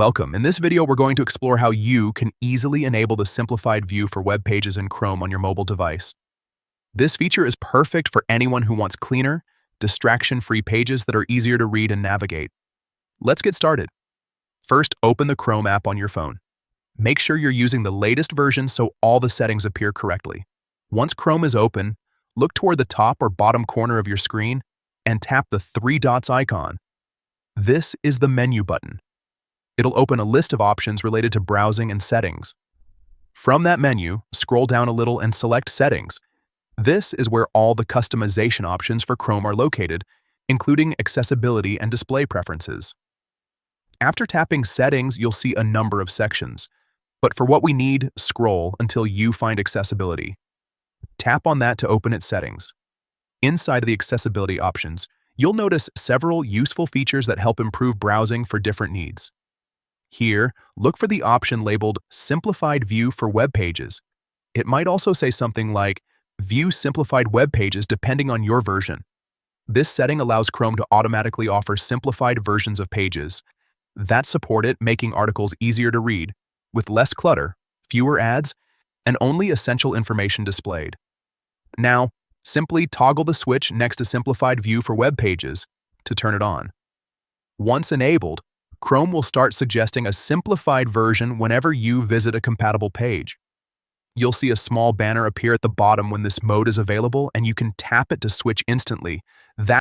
Welcome. In this video, we're going to explore how you can easily enable the simplified view for web pages in Chrome on your mobile device. This feature is perfect for anyone who wants cleaner, distraction-free pages that are easier to read and navigate. Let's get started. First, open the Chrome app on your phone. Make sure you're using the latest version so all the settings appear correctly. Once Chrome is open, look toward the top or bottom corner of your screen and tap the three dots icon. This is the menu button. It'll open a list of options related to browsing and settings. From that menu, scroll down a little and select Settings. This is where all the customization options for Chrome are located, including accessibility and display preferences. After tapping Settings, you'll see a number of sections. But for what we need, scroll until you find Accessibility. Tap on that to open its settings. Inside the accessibility options, you'll notice several useful features that help improve browsing for different needs. Here, look for the option labeled Simplified View for Web Pages. It might also say something like View Simplified Web Pages depending on your version. This setting allows Chrome to automatically offer simplified versions of pages that support it, making articles easier to read, with less clutter, fewer ads, and only essential information displayed. Now, simply toggle the switch next to Simplified View for Web Pages to turn it on. Once enabled, Chrome will start suggesting a simplified version whenever you visit a compatible page. You'll see a small banner appear at the bottom when this mode is available, and you can tap it to switch instantly. That